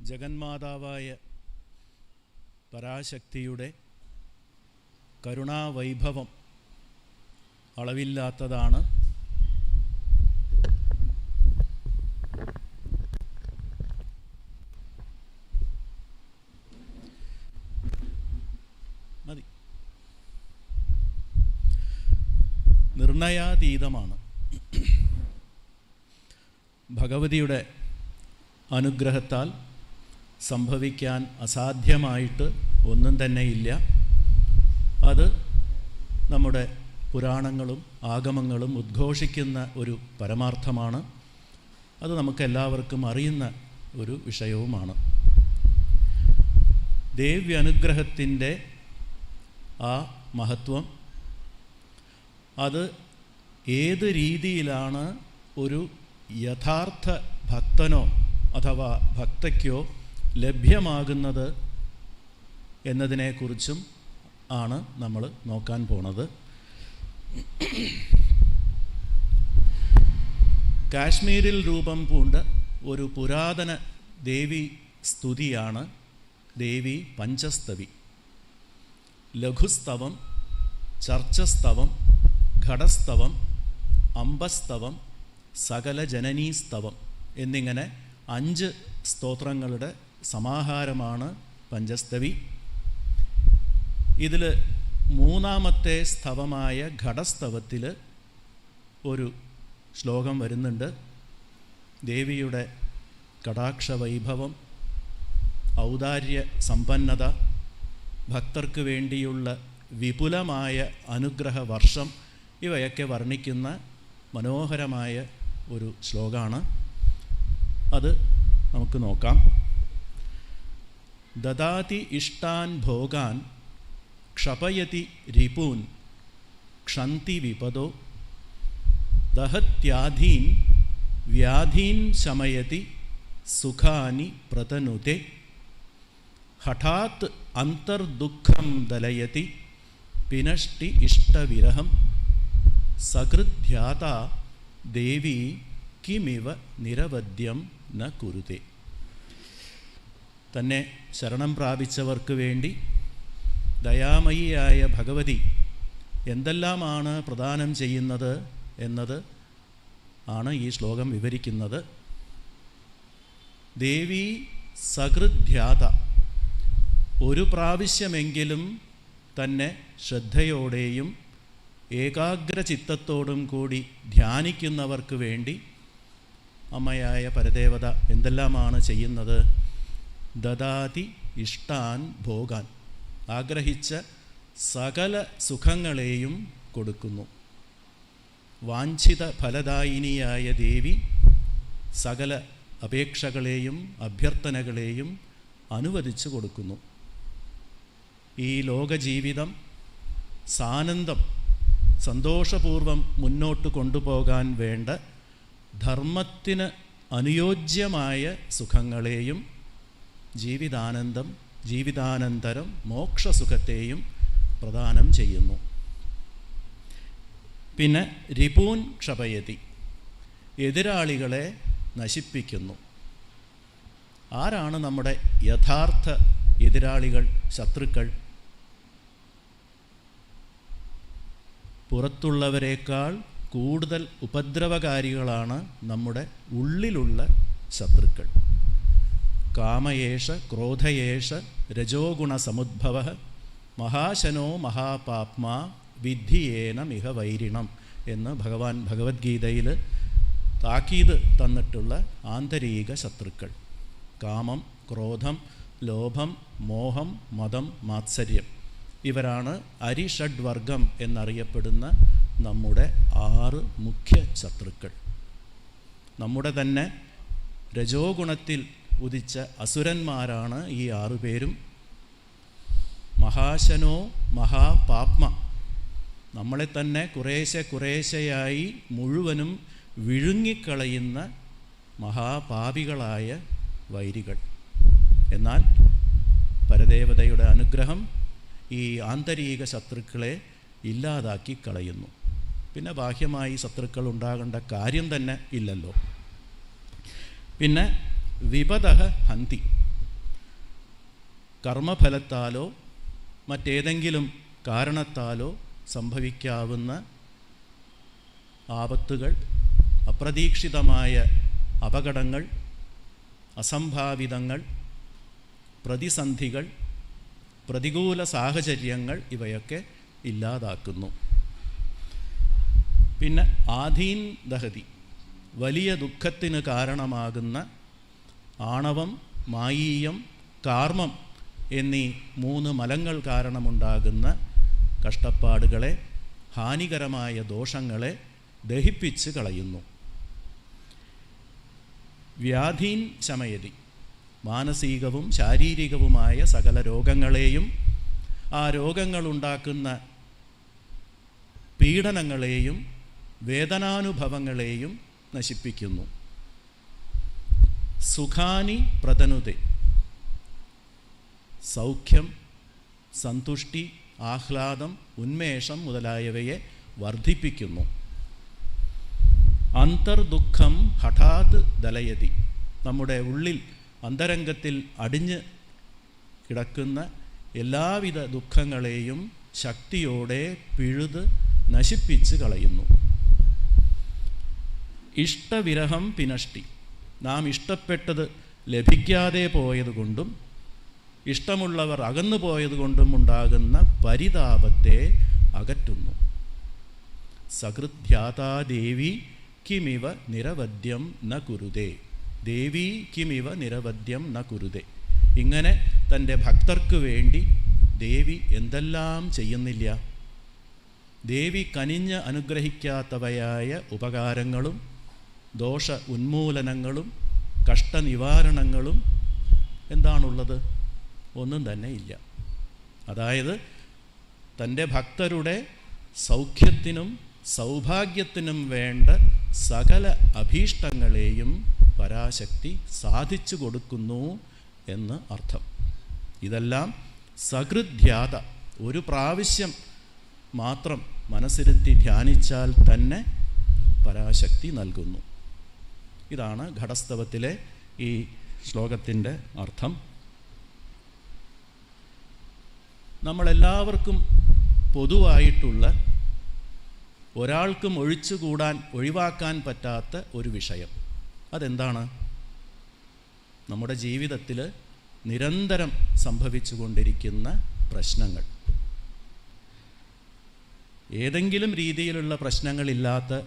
ജഗന്മാതാവായ പരാശക്തിയുടെ കരുണാവൈഭവം അളവില്ലാത്തതാണ്. മതി. നിർണയാതീതമാണ്. ഭഗവതിയുടെ അനുഗ്രഹത്താൽ സംഭവിക്കാൻ അസാധ്യമായിട്ട് ഒന്നും തന്നെയില്ല. അത് നമ്മുടെ പുരാണങ്ങളും ആഗമങ്ങളും ഉദ്ഘോഷിക്കുന്ന ഒരു പരമാർത്ഥമാണ്. അത് നമുക്കെല്ലാവർക്കും അറിയുന്ന ഒരു വിഷയവുമാണ്. ദേവ്യനുഗ്രഹത്തിൻ്റെ ആ മഹത്വം, അത് ഏത് രീതിയിലാണ് ഒരു യഥാർത്ഥ ഭക്തനോ അഥവാ ഭക്തയ്ക്കോ ലഭ്യമാകുന്നത് എന്നതിനെക്കുറിച്ചും ആണ് നമ്മൾ നോക്കാൻ പോണത്. കാശ്മീരിൽ രൂപം പൂണ്ട ഒരു പുരാതന ദേവി സ്തുതിയാണ് ദേവി പഞ്ചസ്തവി. ലഘുസ്തവം, ചർച്ചസ്തവം, ഘടസ്തവം, അംബസ്തവം, സകല ജനനീസ്തവം എന്നിങ്ങനെ 5 സ്തോത്രങ്ങളുടെ സമാഹാരമാണ് പഞ്ചസ്തവി. ഇതിൽ 3ാമത്തെ സ്തവമായ ഘടസ്തവത്തിൽ ഒരു ശ്ലോകം വരുന്നുണ്ട്. ദേവിയുടെ കടാക്ഷവൈഭവം, ഔദാര്യ സമ്പന്നത, ഭക്തർക്ക് വേണ്ടിയുള്ള വിപുലമായ അനുഗ്രഹ വർഷം, ഇവയൊക്കെ വർണ്ണിക്കുന്ന മനോഹരമായ ഒരു ശ്ലോകമാണ്. അത് നമുക്ക് നോക്കാം. ദദാതി ഇഷ്ടാൻ ഭോഗാൻ ക്ഷപയതി രിപൂൻ ക്ഷന്തി വിപദോ ദഹത്യാധീൻ വ്യാധീൻ ശമയതി സുഖാനി പ്രതനുതേ ഹഠാത് അന്തർദുഃഖം ദലയതി പിനഷ്ടി ഇഷ്ടവിരഹം സകൃധ്യാത ദേവി കിമിവ നിരവധ്യം ന കുരുതേ. തന്നെ ശരണം പ്രാപിച്ചവർക്ക് വേണ്ടി ദയാമയിയായ ഭഗവതി എന്തെല്ലാമാണ് പ്രദാനം ചെയ്യുന്നത് എന്നത് ആണ് ഈ ശ്ലോകം വിവരിക്കുന്നത്. ദേവി സകൃധ്യാത, ഒരു പ്രാവശ്യമെങ്കിലും തന്നെ ശ്രദ്ധയോടെയും ഏകാഗ്രചിത്തത്തോടും കൂടി ധ്യാനിക്കുന്നവർക്ക് വേണ്ടി അമ്മയായ പരദേവത എന്തെല്ലാമാണ് ചെയ്യുന്നത്? ദദാതി ഇഷ്ടാൻ ഭോഗാൻ, ആഗ്രഹിച്ച സകല സുഖങ്ങളെയും കൊടുക്കുന്നു. വാഞ്ചിത ഫലദായിനിയായ ദേവി സകല അപേക്ഷകളെയും അഭ്യർത്ഥനകളെയും അനുവദിച്ചു കൊടുക്കുന്നു. ഈ ലോകജീവിതം സാനന്ദം സന്തോഷപൂർവം മുന്നോട്ട് കൊണ്ടുപോകാൻ വേണ്ട ധർമ്മത്തിന് അനുയോജ്യമായ സുഖങ്ങളെയും ജീവിതാനന്ദം, ജീവിതാനന്തരം മോക്ഷസുഖത്തെയും പ്രദാനം ചെയ്യുന്നു. പിന്നെ രിപൂൻ ക്ഷപയതി, എതിരാളികളെ നശിപ്പിക്കുന്നു. ആരാണ് നമ്മുടെ യഥാർത്ഥ എതിരാളികൾ, ശത്രുക്കൾ? പുറത്തുള്ളവരെക്കാൾ കൂടുതൽ ഉപദ്രവകാരികളാണ് നമ്മുടെ ഉള്ളിലുള്ള ശത്രുക്കൾ. കാമയേഷ ക്രോധയേഷ രജോഗുണസമുദ്ഭവ മഹാശനോ മഹാപാപ്മാ വിദ്ധിയേന മിഹ വൈരിണം എന്ന് ഭഗവാൻ ഭഗവത്ഗീതയിൽ താക്കീത് തന്നിട്ടുള്ള ആന്തരിക ശത്രുക്കൾ. കാമം, ക്രോധം, ലോഭം, മോഹം, മതം, മാത്സര്യം, ഇവരാണ് അരിഷഡ്വർഗം എന്നറിയപ്പെടുന്ന നമ്മുടെ 6 മുഖ്യ ശത്രുക്കൾ. നമ്മുടെ തന്നെ രജോ ഗുണത്തിൽ ഉദിച്ച അസുരന്മാരാണ് ഈ 6 പേരും. മഹാശനോ മഹാപാപ്മ, നമ്മളെ തന്നെ കുറേശ്ശെയായി മുഴുവനും വിഴുങ്ങിക്കളയുന്ന മഹാപാപികളായ വൈരികൾ. എന്നാൽ പരദേവതയുടെ അനുഗ്രഹം ഈ ആന്തരിക ശത്രുക്കളെ ഇല്ലാതാക്കി കളയുന്നു. പിന്നെ ബാഹ്യമായി ശത്രുക്കൾ ഉണ്ടാകേണ്ട കാര്യം തന്നെ ഇല്ലല്ലോ. പിന്നെ വിപദഃ ഹന്തി, കർമ്മഫലത്താലോ മറ്റേതെങ്കിലും കാരണത്താലോ സംഭവിക്കാവുന്ന ആപത്തുകൾ, അപ്രതീക്ഷിതമായ അപകടങ്ങൾ, അസംഭാവിതങ്ങൾ, പ്രതിസന്ധികൾ, പ്രതികൂല സാഹചര്യങ്ങൾ ഇവയൊക്കെ ഇല്ലാതാക്കുന്നു. പിന്നെ ആധീൻ ദഹതി, വലിയ ദുഃഖത്തിന് കാരണമാകുന്ന ആണവം, മായീയം, കാർമ്മം എന്നീ 3 മലങ്ങൾ കാരണമുണ്ടാകുന്ന കഷ്ടപ്പാടുകളെ, ഹാനികരമായ ദോഷങ്ങളെ ദഹിപ്പിച്ച് കളയുന്നു. വ്യാധീൻ ശമയതി, മാനസികവും ശാരീരികവുമായ സകല രോഗങ്ങളെയും ആ രോഗങ്ങളുണ്ടാക്കുന്ന പീഡനങ്ങളെയും വേദനാനുഭവങ്ങളെയും നശിപ്പിക്കുന്നു. സുഖാനി പ്രതനുതേ, സൗഖ്യം, സന്തുഷ്ടി, ആഹ്ലാദം, ഉന്മേഷം മുതലായവയെ വർദ്ധിപ്പിക്കുന്നു. അന്തർദുഃഖം ഹഠാത് ദലയതി, നമ്മുടെ ഉള്ളിൽ അന്തരംഗത്തിൽ അടിഞ്ഞ് കിടക്കുന്ന എല്ലാവിധ ദുഃഖങ്ങളെയും ശക്തിയോടെ പിഴുത് നശിപ്പിച്ച് കളയുന്നു. ഇഷ്ടവിരഹം പിനഷ്ടി, നാം ഇഷ്ടപ്പെട്ടത് ലഭിക്കാതെ പോയതുകൊണ്ടും ഇഷ്ടമുള്ളവർ അകന്നു പോയതുകൊണ്ടും ഉണ്ടാകുന്ന പരിതാപത്തെ അകറ്റുന്നു. സകൃധ്യാതാ ദേവി കിമിവ നിരവധ്യം ന കുരുതേ, ദേവി കിമിവ നിരവധ്യം ന കുരുതേ. ഇങ്ങനെ തൻ്റെ ഭക്തർക്ക് വേണ്ടി ദേവി എന്തെല്ലാം ചെയ്യുന്നില്ല. ദേവി കനിഞ്ഞ് അനുഗ്രഹിക്കാത്തവയായ ഉപകാരങ്ങളും ദോഷ ഉന്മൂലനങ്ങളും കഷ്ടനിവാരണങ്ങളും എന്താണുള്ളത്? ഒന്നും തന്നെ ഇല്ല. അതായത് തൻ്റെ ഭക്തരുടെ സൗഖ്യത്തിനും സൗഭാഗ്യത്തിനും വേണ്ട സകല അഭീഷ്ടങ്ങളെയും പരാശക്തി സാധിച്ചു കൊടുക്കുന്നു എന്ന് അർത്ഥം. ഇതെല്ലാം സകൃധ്യാത, ഒരു പ്രാവശ്യം മാത്രം മനസ്സിരുത്തി ധ്യാനിച്ചാൽ തന്നെ പരാശക്തി നൽകുന്നു. ഇതാണ് ഘടസ്തവത്തിലെ ഈ ശ്ലോകത്തിൻ്റെ അർത്ഥം. നമ്മളെല്ലാവർക്കും പൊതുവായിട്ടുള്ള, ഒരാൾക്കും ഒഴിവാക്കാൻ പറ്റാത്ത ഒരു വിഷയം. അതെന്താണ്? നമ്മുടെ ജീവിതത്തിൽ നിരന്തരം സംഭവിച്ചു കൊണ്ടിരിക്കുന്ന പ്രശ്നങ്ങൾ. ഏതെങ്കിലും രീതിയിലുള്ള പ്രശ്നങ്ങളില്ലാത്ത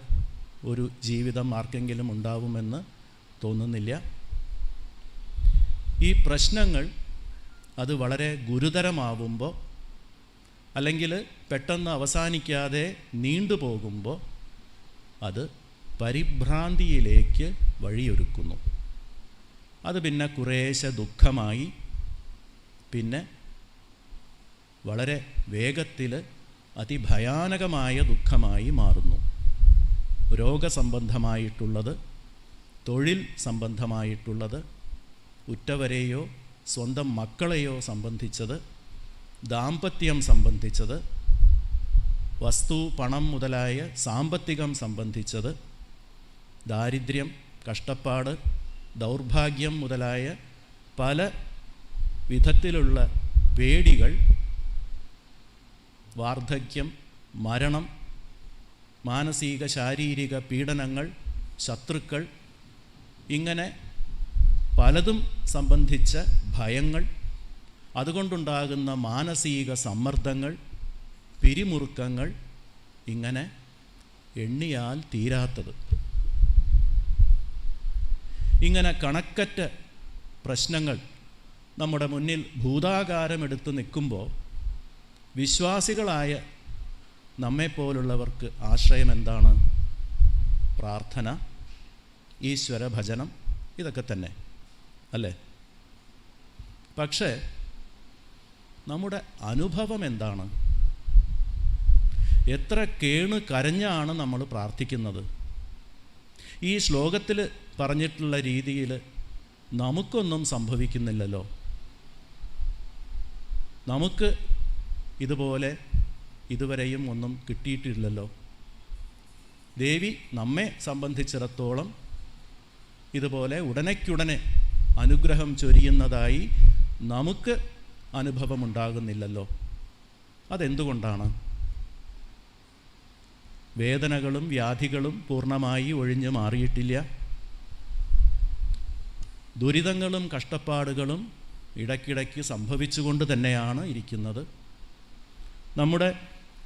ഒരു ജീവിതം ആർക്കെങ്കിലും ഉണ്ടാവുമെന്ന് തോന്നുന്നില്ല. ഈ പ്രശ്നങ്ങൾ അത് വളരെ ഗുരുതരമാവുമ്പോൾ, അല്ലെങ്കിൽ പെട്ടെന്ന് അവസാനിക്കാതെ നീണ്ടുപോകുമ്പോൾ അത് പരിഭ്രാന്തിയിലേക്ക് വഴിയൊരുക്കുന്നു. അത് പിന്നെ കുറേശ്ശെ ദുഃഖമായി, പിന്നെ വളരെ വേഗത്തിൽ അതിഭയാനകമായ ദുഃഖമായി മാറുന്നു. രോഗസംബന്ധമായിട്ടുള്ളത്, തൊഴിൽ സംബന്ധമായിട്ടുള്ളത്, ഉറ്റവരെയോ സ്വന്തം മക്കളെയോ സംബന്ധിച്ചത്, ദാമ്പത്യം സംബന്ധിച്ചത്, വസ്തു, പണം മുതലായ സാമ്പത്തികം സംബന്ധിച്ചത്, ദാരിദ്ര്യം, കഷ്ടപ്പാട്, ദൗർഭാഗ്യം മുതലായ പല വിധത്തിലുള്ള പേടികൾ, വാർദ്ധക്യം, മരണം, മാനസിക ശാരീരിക പീഡനങ്ങൾ, ശത്രുക്കൾ, ഇങ്ങനെ പലതും സംബന്ധിച്ച ഭയങ്ങൾ, അതുകൊണ്ടുണ്ടാകുന്ന മാനസിക സമ്മർദ്ദങ്ങൾ, പിരിമുറുക്കങ്ങൾ, ഇങ്ങനെ എണ്ണിയാൽ തീരാത്തത്. ഇങ്ങനെ കണക്കറ്റ പ്രശ്നങ്ങൾ നമ്മുടെ മുന്നിൽ ഭൂതാകാരമെടുത്ത് നിൽക്കുമ്പോൾ വിശ്വാസികളായ നമ്മെപ്പോലുള്ളവർക്ക് ആശ്രയം എന്താണ്? പ്രാർത്ഥന, ഈശ്വരഭജനം, ഇതൊക്കെ തന്നെ അല്ലേ? പക്ഷേ നമ്മുടെ അനുഭവം എന്താണ്? എത്ര കേണ് കരഞ്ഞാണ് നമ്മൾ പ്രാർത്ഥിക്കുന്നത്? ഈ ശ്ലോകത്തിൽ പറഞ്ഞിട്ടുള്ള രീതിയിൽ നമുക്കൊന്നും സംഭവിക്കുന്നില്ലല്ലോ. നമുക്ക് ഇതുപോലെ ഇതുവരെയും ഒന്നും കിട്ടിയിട്ടില്ലല്ലോ. ദേവി നമ്മെ സംബന്ധിച്ചിടത്തോളം ഇതുപോലെ ഉടനയ്ക്കുടനെ അനുഗ്രഹം ചൊരിയുന്നതായി നമുക്ക് അനുഭവമുണ്ടാകുന്നില്ലല്ലോ. അതെന്തുകൊണ്ടാണ്? വേദനകളും വ്യാധികളും പൂർണ്ണമായി ഒഴിഞ്ഞു മാറിയിട്ടില്ല. ദുരിതങ്ങളും കഷ്ടപ്പാടുകളും ഇടയ്ക്കിടയ്ക്ക് സംഭവിച്ചുകൊണ്ട് തന്നെയാണ് ഇരിക്കുന്നത്. നമ്മുടെ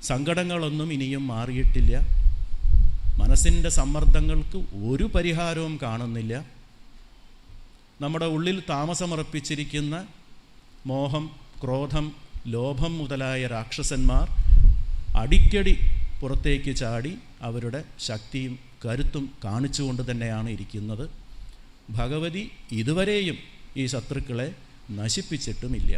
സങ്കടങ്ങളൊന്നും ഇനിയും മാറിയിട്ടില്ല. മനസ്സിൻ്റെ സമ്മർദ്ദങ്ങൾക്ക് ഒരു പരിഹാരവും കാണുന്നില്ല. നമ്മുടെ ഉള്ളിൽ താമസമർപ്പിച്ചിരിക്കുന്ന മോഹം, ക്രോധം, ലോഭം മുതലായ രാക്ഷസന്മാർ അടിക്കടി പുറത്തേക്ക് ചാടി അവരുടെ ശക്തിയും കരുത്തും കാണിച്ചുകൊണ്ട് തന്നെയാണ് ഇരിക്കുന്നത്. ഭഗവതി ഇതുവരെയും ഈ ശത്രുക്കളെ നശിപ്പിച്ചിട്ടുമില്ല.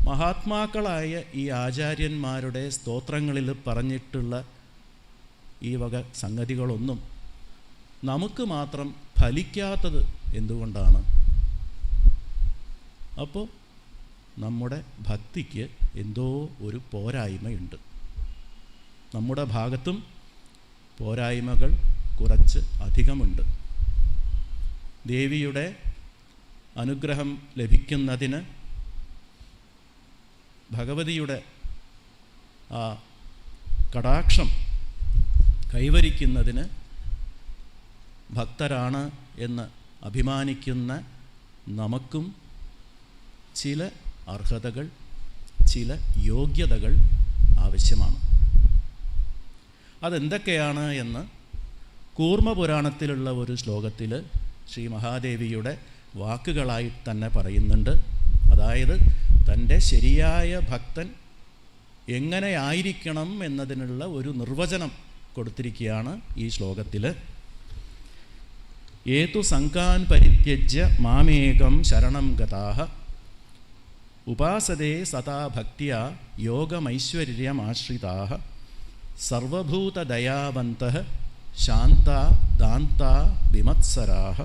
മഹാത്മാക്കളായ ഈ ആചാര്യന്മാരുടെ സ്തോത്രങ്ങളിൽ പറഞ്ഞിട്ടുള്ള ഈ വക സംഗതികളൊന്നും നമുക്ക് മാത്രം ഫലിക്കാത്തത് എന്തുകൊണ്ടാണ്? അപ്പോൾ നമ്മുടെ ഭക്തിക്ക് എന്തോ ഒരു പോരായ്മയുണ്ട്. നമ്മുടെ ഭാഗത്തും പോരായ്മകൾ കുറച്ച് അധികമുണ്ട്. ദേവിയുടെ അനുഗ്രഹം ലഭിക്കുന്നതിന്, ഭഗവതിയുടെ ആ കടാക്ഷം കൈവരിക്കുന്നതിന് ഭക്തരാണ് എന്ന് അഭിമാനിക്കുന്ന നമുക്കും ചില അർഹതകൾ, ചില യോഗ്യതകൾ ആവശ്യമാണ്. അതെന്തൊക്കെയാണ് എന്ന് കൂർമ്മപുരാണത്തിലുള്ള ഒരു ശ്ലോകത്തിൽ ശ്രീ മഹാദേവിയുടെ വാക്കുകളായി തന്നെ പറയുന്നുണ്ട്. അതായത് തൻ്റെ ശരിയായ ഭക്തൻ എങ്ങനെയായിരിക്കണം എന്നതിനുള്ള ഒരു നിർവചനം കൊടുത്തിരിക്കുകയാണ് ഈ ശ്ലോകത്തിൽ. ഏതു സംഘാൻ പരിത്യജ്യ മാമേകം ശരണം ഗതാഃ ഉപാസതേ സദാ ഭക്ത്യാ യോഗമൈശ്വര്യമാശ്രിതാഃ സർവഭൂതദയാവന്തഃ ശാന്താ ദാന്താ വിമത്സരാഃ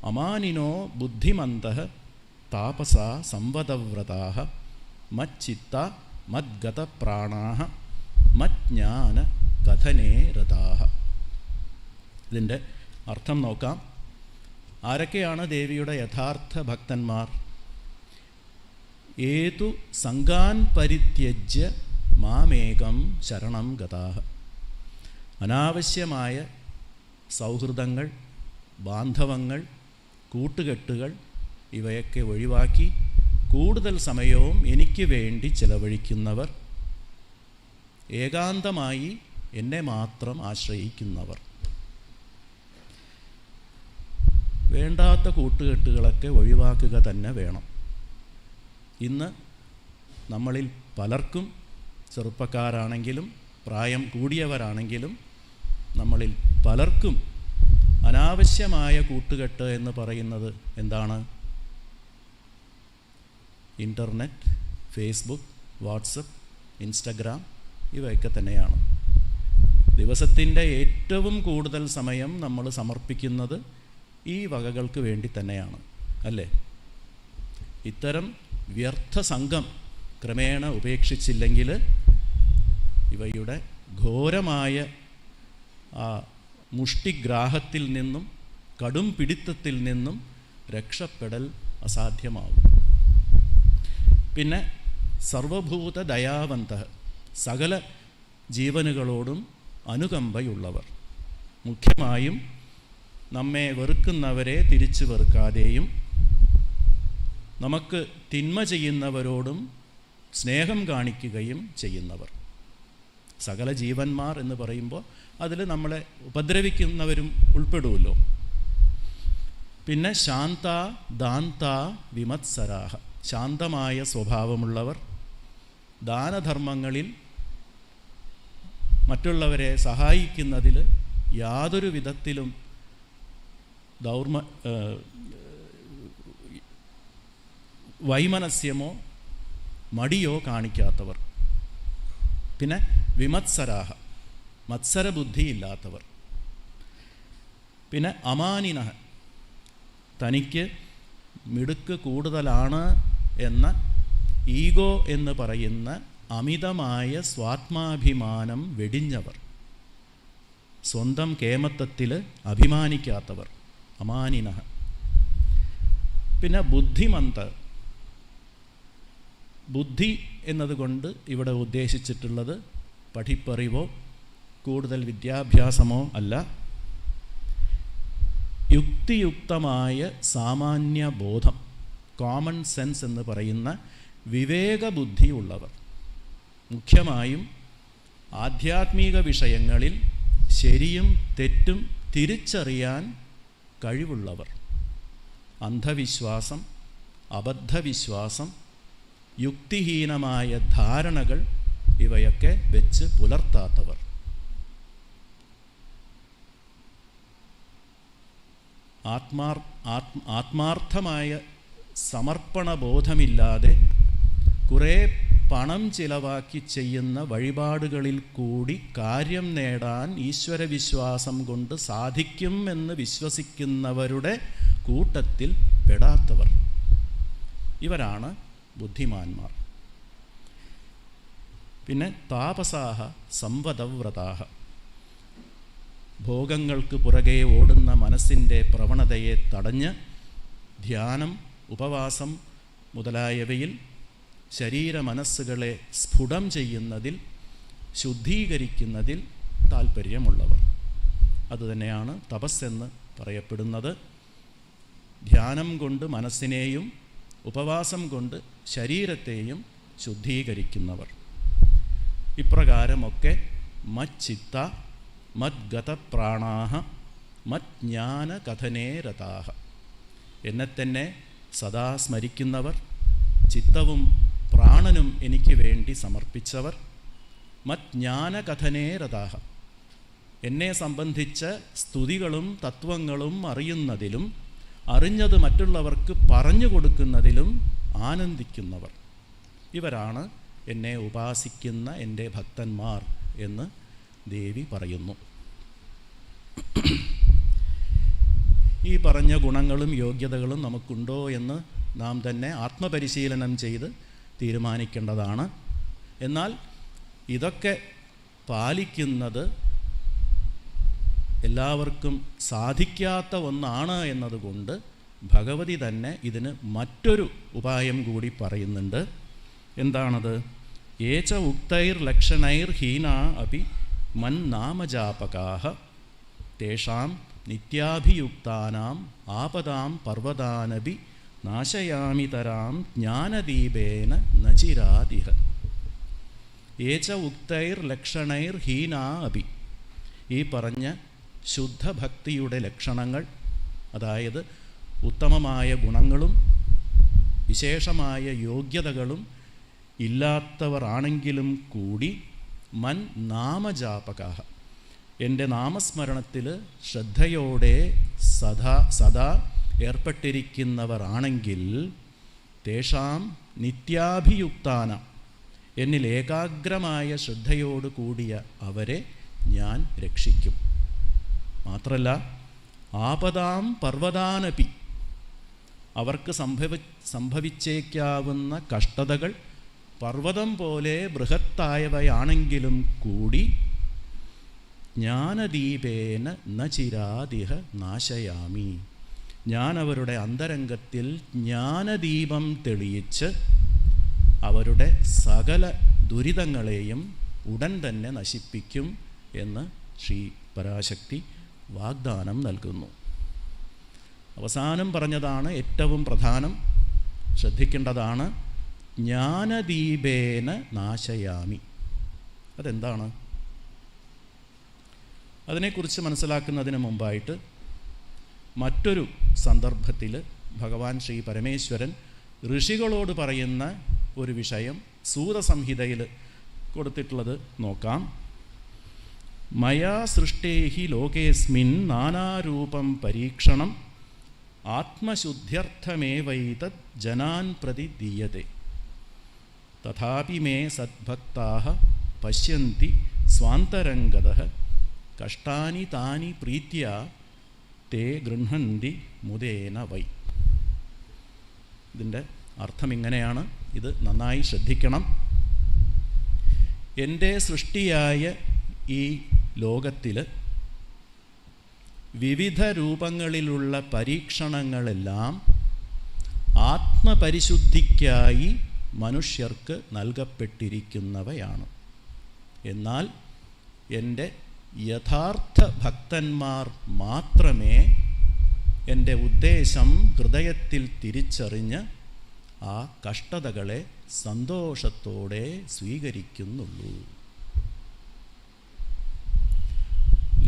അമാനിനോ ബുദ്ധിമന്തഃ താപസാ സംവദവ്രതാഃ മച്ചിത്ത മദ്ഗതപ്രാണാഃ മജ്ഞാന കഥനേ രതാഃ. ഇതിൻ്റെ അർത്ഥം നോക്കാം. ആരൊക്കെയാണ് ദേവിയുടെ യഥാർത്ഥ ഭക്തന്മാർ? ഏതു സംഘാൻ പരിത്യജ്യ മാമേകം ശരണം ഗതാഃ. അനാവശ്യമായ സൗഹൃദങ്ങൾ, ബാന്ധവങ്ങൾ, കൂട്ടുകെട്ടുകൾ ഇവയൊക്കെ ഒഴിവാക്കി കൂടുതൽ സമയവും എനിക്ക് വേണ്ടി ചെലവഴിക്കുന്നവർ, ഏകാന്തമായി എന്നെ മാത്രം ആശ്രയിക്കുന്നവർ. വേണ്ടാത്ത കൂട്ടുകെട്ടുകളൊക്കെ ഒഴിവാക്കുക തന്നെ വേണം. ഇന്ന് നമ്മളിൽ പലർക്കും, ചെറുപ്പക്കാരാണെങ്കിലും പ്രായം കൂടിയവരാണെങ്കിലും, നമ്മളിൽ പലർക്കും അനാവശ്യമായ കൂട്ടുകെട്ട് എന്ന് പറയുന്നത് എന്താണ്? ഇൻ്റർനെറ്റ്, ഫേസ്ബുക്ക്, വാട്സപ്പ്, ഇൻസ്റ്റഗ്രാം ഇവയൊക്കെ തന്നെയാണ്. ദിവസത്തിൻ്റെ ഏറ്റവും കൂടുതൽ സമയം നമ്മൾ സമർപ്പിക്കുന്നത് ഈ വകകൾക്ക് വേണ്ടി തന്നെയാണ്, അല്ലേ? ഇത്തരം വ്യർത്ഥ സംഘം ക്രമേണ ഉപേക്ഷിച്ചില്ലെങ്കിൽ ഇവയുടെ ഘോരമായ ആ മുഷ്ടിഗ്രാഹത്തിൽ നിന്നും, കടും പിടിത്തത്തിൽ നിന്നും രക്ഷപ്പെടൽ അസാധ്യമാവും. പിന്നെ സർവഭൂത ദയാവന്തഃ, സകല ജീവനുകളോടും അനുകമ്പയുള്ളവർ. മുഖ്യമായും നമ്മെ വെറുക്കുന്നവരെ തിരിച്ചു വെറുക്കാതെയും നമുക്ക് തിന്മ ചെയ്യുന്നവരോടും സ്നേഹം കാണിക്കുകയും ചെയ്യുന്നവർ. സകല ജീവന്മാർ എന്ന് പറയുമ്പോൾ അതിൽ നമ്മളെ ഉപദ്രവിക്കുന്നവരും ഉൾപ്പെടുമല്ലോ. പിന്നെ ശാന്ത ദാന്ത വിമത്സരാഹ, ശാന്തമായ സ്വഭാവമുള്ളവർ, ദാനധർമ്മങ്ങളിൽ മറ്റുള്ളവരെ സഹായിക്കുന്നതിൽ യാതൊരു വിധത്തിലും വൈമനസ്യമോ മടിയോ കാണിക്കാത്തവർ. പിന്നെ വിമത്സരാഹ, മത്സരബുദ്ധിയില്ലാത്തവർ. പിന്നെ അമാനിനഃ, തനിക്ക് മിടുക്ക് കൂടുതലാണ് എന്ന ഈഗോ എന്ന് പറയുന്ന അമിതമായ സ്വാത്മാഭിമാനം വെടിഞ്ഞവർ. സ്വന്തം കേമത്വത്തിൽ അഭിമാനിക്കാത്തവർ. അമാനിനഃ. പിന്നെ ബുദ്ധിമന്തർ. ബുദ്ധി എന്നതുകൊണ്ട് ഇവിടെ ഉദ്ദേശിച്ചിട്ടുള്ളത് പഠിപ്പറിവോ കൂടുതൽ വിദ്യാഭ്യാസമോ അല്ല, യുക്തിയുക്തമായ സാമാന്യ ബോധം, കോമൺ സെൻസ് എന്ന് പറയുന്ന വിവേകബുദ്ധി ഉള്ളവർ. മുഖ്യമായും ആധ്യാത്മിക വിഷയങ്ങളിൽ ശരിയും തെറ്റും തിരിച്ചറിയാൻ കഴിവുള്ളവർ. അന്ധവിശ്വാസം, അബദ്ധവിശ്വാസം, യുക്തിഹീനമായ ധാരണകൾ ഇവയൊക്കെ വെച്ച് പുലർത്താത്തവർ. ആത്മാർത്ഥമായ സമർപ്പണബോധമില്ലാതെ കുറേ പണം ചിലവാക്കി ചെയ്യുന്ന വഴിപാടുകളിൽ കൂടി കാര്യം നേടാൻ ഈശ്വരവിശ്വാസം കൊണ്ട് സാധിക്കും എന്ന് വിശ്വസിക്കുന്നവരുടെ കൂട്ടത്തിൽ പെടാത്തവർ. ഇവരാണ് ബുദ്ധിമാന്മാർ. പിന്നെ താപസാഹ സംവദവ്രതാഹ. ഭോഗങ്ങൾക്ക് പുറകെ ഓടുന്ന മനസ്സിൻ്റെ പ്രവണതയെ തടഞ്ഞ് ധ്യാനം, ഉപവാസം മുതലായവയിൽ ശരീര മനസ്സുകളെ സ്ഫുടം ചെയ്യുന്നതിൽ, ശുദ്ധീകരിക്കുന്നതിൽ താൽപ്പര്യമുള്ളവർ. അതുതന്നെയാണ് തപസ്സെന്ന് പറയപ്പെടുന്നത്. ധ്യാനം കൊണ്ട് മനസ്സിനെയും ഉപവാസം കൊണ്ട് ശരീരത്തെയും ശുദ്ധീകരിക്കുന്നവർ. ഇപ്രകാരമൊക്കെ മച്ചിത്ത മദ്ഗതപ്രാണാഹ മജ്ഞാനകഥനേ രതാഹ. എന്നെ തന്നെ സദാ സ്മരിക്കുന്നവർ, ചിത്തവും പ്രാണനും എനിക്ക് വേണ്ടി സമർപ്പിച്ചവർ, മജ്ഞാനകഥനേ രതാഹ. എന്നെ സംബന്ധിച്ച സ്തുതികളും തത്വങ്ങളും അറിയുന്നതിലും അറിഞ്ഞത് മറ്റുള്ളവർക്ക് പറഞ്ഞു കൊടുക്കുന്നതിലും ആനന്ദിക്കുന്നവർ. ഇവരാണ് എന്നെ ഉപാസിക്കുന്ന എൻ്റെ ഭക്തന്മാർ എന്ന് ദേവി പറയുന്നു. ഈ പറഞ്ഞ ഗുണങ്ങളും യോഗ്യതകളും നമുക്കുണ്ടോ എന്ന് നാം തന്നെ ആത്മപരിശീലനം ചെയ്ത് തീരുമാനിക്കേണ്ടതാണ്. എന്നാൽ ഇതൊക്കെ പാലിക്കുന്നത് എല്ലാവർക്കും സാധിക്കാത്ത ഒന്നാണ് എന്നതുകൊണ്ട് ഭഗവതി തന്നെ ഇതിന് മറ്റൊരു ഉപായം കൂടി പറയുന്നുണ്ട്. എന്താണത്? ഏച ഉക്തൈർ ലക്ഷണൈർ ഹീനാ അപി മന്നാമജാപകാഹ തേഷാം നിത്യാഭിയുക്താനാം ആപദാം പർവ്വതാനപി നാശയാമി തരാം ജ്ഞാനദീപേന നചിരാതിഹ. ഏച ഉക്തൈർ ലക്ഷണൈർ ഹീനാ അപി. ഈ പറഞ്ഞ ശുദ്ധഭക്തിയുടെ ലക്ഷണങ്ങൾ, അതായത് ഉത്തമമായ ഗുണങ്ങളും വിശേഷമായ യോഗ്യതകളും ഇല്ലാത്തവർ ആണെങ്കിലും കൂടി മൻ നാമജാപകാഹ, എൻ്റെ നാമസ്മരണത്തിൽ ശ്രദ്ധയോടെ സദാ ഏർപ്പെട്ടിരിക്കുന്നവർ ആണെങ്കിൽ തേഷാം നിത്യാഭിയുക്താന, എന്നിൽ ഏകാഗ്രമായ ശ്രദ്ധയോട് കൂടിയ അവരെ ഞാൻ രക്ഷിക്കും. മാത്രല്ല ആപദാം പർവ്വതാനപി, അവർക്ക് സംഭവിച്ചേക്കാവുന്ന കഷ്ടതകൾ പർവ്വതം പോലെ ബൃഹത്തായവയാണെങ്കിലും കൂടി ജ്ഞാനദീപേന നചിരാതിഹ നാശയാമി, ഞാൻ അവരുടെ അന്തരംഗത്തിൽ ജ്ഞാനദീപം തെളിയിച്ച് അവരുടെ സകല ദുരിതങ്ങളെയും ഉടൻ തന്നെ നശിപ്പിക്കും എന്ന് ശ്രീ പരാശക്തി വാഗ്ദാനം നൽകുന്നു. അവസാനം പറഞ്ഞതാണ് ഏറ്റവും പ്രധാനം, ശ്രദ്ധിക്കേണ്ടതാണ്. ജ്ഞാനദീപേന നാശയാമി. അതെന്താണ്? അതിനെക്കുറിച്ച് മനസ്സിലാക്കുന്നതിന് മുമ്പായിട്ട് മറ്റൊരു സന്ദർഭത്തിൽ ഭഗവാൻ ശ്രീ പരമേശ്വരൻ ഋഷികളോട് പറയുന്ന ഒരു വിഷയം സൂതസംഹിതയിൽ കൊടുത്തിട്ടുള്ളത് നോക്കാം. മയാ സൃഷ്ടേഹി ലോകേസ്മിൻ നാനാരൂപം പരീക്ഷണം ആത്മശുദ്ധ്യർത്ഥമേവൈതത് ജനാൻ പ്രതി ദീയത്തെ തഥാപി മേ സദ്ഭക്താഃ പശ്യന്തി സ്വാന്തരംഗതഃ കഷ്ടാനി താനി പ്രീത്യ തേ ഗൃഹന്തി മുദേന വൈ. ഇതിൻ്റെ അർത്ഥം ഇങ്ങനെയാണ്, ഇത് നന്നായി ശ്രദ്ധിക്കണം. എൻ്റെ സൃഷ്ടിയായ ഈ ലോകത്തിൽ വിവിധ രൂപങ്ങളിലുള്ള പരീക്ഷണങ്ങളെല്ലാം ആത്മപരിശുദ്ധിക്കായി മനുഷ്യർക്ക് നൽകപ്പെട്ടിരിക്കുന്നവയാണ്. എന്നാൽ എൻ്റെ യഥാർത്ഥ ഭക്തന്മാർ മാത്രമേ എൻ്റെ ഉദ്ദേശം ഹൃദയത്തിൽ തിരിച്ചറിഞ്ഞ് ആ കഷ്ടതകളെ സന്തോഷത്തോടെ സ്വീകരിക്കുന്നുള്ളൂ.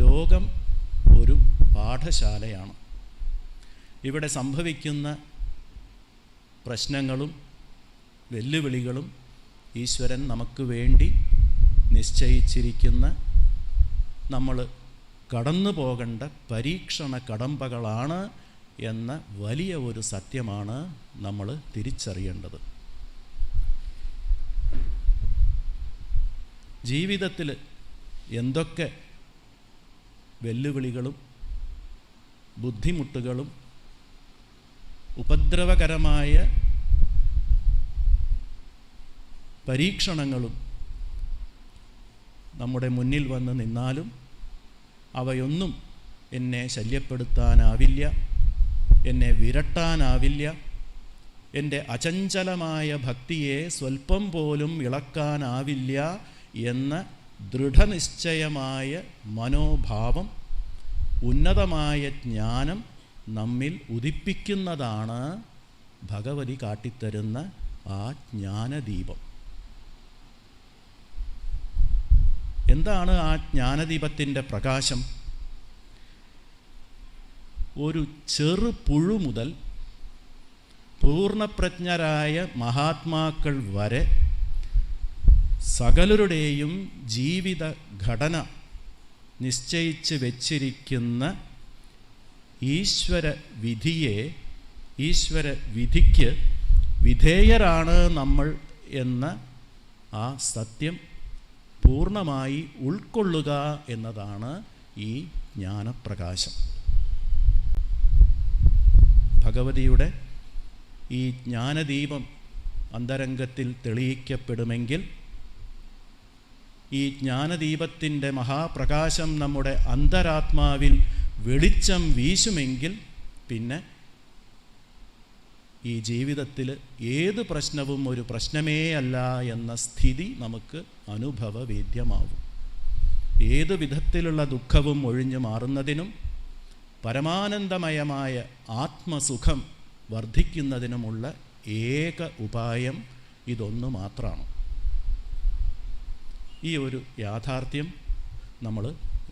ലോകം ഒരു പാഠശാലയാണ്. ഇവിടെ സംഭവിക്കുന്ന പ്രശ്നങ്ങളും വെല്ലുവിളികളും ഈശ്വരൻ നമുക്ക് വേണ്ടി നിശ്ചയിച്ചിരിക്കുന്ന നമ്മൾ കടന്നു പോകേണ്ട പരീക്ഷണ കടമ്പകളാണ് എന്ന വലിയ ഒരു സത്യമാണ് നമ്മൾ തിരിച്ചറിയേണ്ടത്. ജീവിതത്തിൽ എന്തൊക്കെ വെല്ലുവിളികളും ബുദ്ധിമുട്ടുകളും ഉപദ്രവകരമായ പരീക്ഷണങ്ങളും നമ്മുടെ മുന്നിൽ വന്ന് നിന്നാലും അവയൊന്നും എന്നെ ശല്യപ്പെടുത്താനാവില്ല, എന്നെ വിരട്ടാനാവില്ല, എൻ്റെ അചഞ്ചലമായ ഭക്തിയെ സ്വൽപ്പം പോലും ഇളക്കാനാവില്ല എന്ന ദൃഢനിശ്ചയമായ മനോഭാവം, ഉന്നതമായ ജ്ഞാനം നമ്മിൽ ഉദിപ്പിക്കുന്നതാണ് ഭഗവതി കാട്ടിത്തരുന്ന ആ ജ്ഞാനദീപം. എന്താണ് ആ ജ്ഞാനദീപത്തിൻ്റെ പ്രകാശം? ഒരു ചെറു പുഴു മുതൽ പൂർണ്ണപ്രജ്ഞരായ മഹാത്മാക്കൾ വരെ സകലരുടെയും ജീവിത ഘടന നിശ്ചയിച്ച് വച്ചിരിക്കുന്ന ഈശ്വര വിധിക്ക് വിധേയരാണ് നമ്മൾ എന്ന ആ സത്യം പൂർണ്ണമായി ഉൾക്കൊള്ളുക എന്നതാണ് ഈ ജ്ഞാനപ്രകാശം. ഭഗവതിയുടെ ഈ ജ്ഞാനദീപം അന്തരംഗത്തിൽ തെളിയിക്കപ്പെടുമെങ്കിൽ, ഈ ജ്ഞാനദീപത്തിൻ്റെ മഹാപ്രകാശം നമ്മുടെ അന്തരാത്മാവിൽ വെളിച്ചം വീശുമെങ്കിൽ പിന്നെ ഈ ജീവിതത്തിൽ ഏത് പ്രശ്നവും ഒരു പ്രശ്നമേ അല്ല എന്ന സ്ഥിതി നമുക്ക് അനുഭവവേദ്യമാവും. ഏത് വിധത്തിലുള്ള ദുഃഖവും ഒഴിഞ്ഞു മാറുന്നതിനും പരമാനന്ദമയമായ ആത്മസുഖം വർദ്ധിക്കുന്നതിനുമുള്ള ഏക ഉപായം ഇതൊന്നു മാത്രമാണ്. ഈ ഒരു യാഥാർത്ഥ്യം നമ്മൾ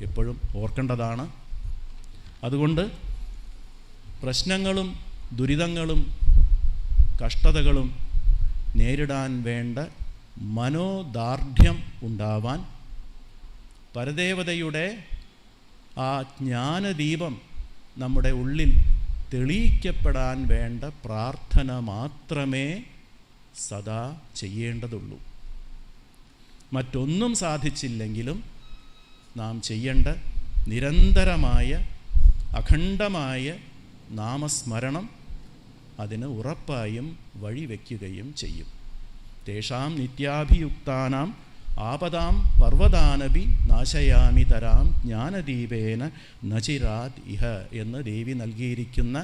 എപ്പോഴും ഓർക്കേണ്ടതാണ്. അതുകൊണ്ട് പ്രശ്നങ്ങളും ദുരിതങ്ങളും കഷ്ടതകളും നേരിടാൻ വേണ്ട മനോദാർഢ്യം ഉണ്ടാവാൻ, പരദേവതയുടെ ആ ജ്ഞാനദീപം നമ്മുടെ ഉള്ളിൽ തെളിയിക്കപ്പെടാൻ വേണ്ട പ്രാർത്ഥന മാത്രമേ സദാ ചെയ്യേണ്ടതുള്ളൂ. മറ്റൊന്നും സാധിച്ചില്ലെങ്കിലും നാം ചെയ്യേണ്ട നിരന്തരമായ അഖണ്ഡമായ നാമസ്മരണം അതിന് ഉറപ്പായും വഴിവെക്കുകയും ചെയ്യും. തേഷാം നിത്യാഭിയുക്താനാം ആപദാം പർവ്വതാനപി നാശയാമി തരാം ജ്ഞാനദീപേന നചിരാത് ഇഹ എന്ന് ദേവി നൽകിയിരിക്കുന്ന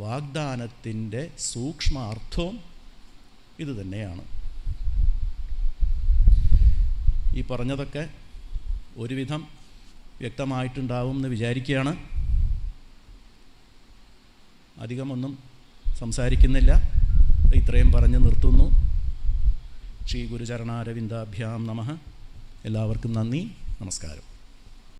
വാഗ്ദാനത്തിൻ്റെ സൂക്ഷ്മാർത്ഥവും ഇതുതന്നെയാണ്. ഈ പറഞ്ഞതൊക്കെ ഒരുവിധം വ്യക്തമായിട്ടുണ്ടാവും എന്ന് വിചാരിക്കുകയാണ്. അധികമൊന്നും സംസാരിക്കുന്നില്ല, ഇത്രയും പറഞ്ഞ് നിർത്തുന്നു. ശ്രീ ഗുരുചരണാരവിന്ദാഭ്യാം നമഃ. എല്ലാവർക്കും നന്ദി, നമസ്കാരം.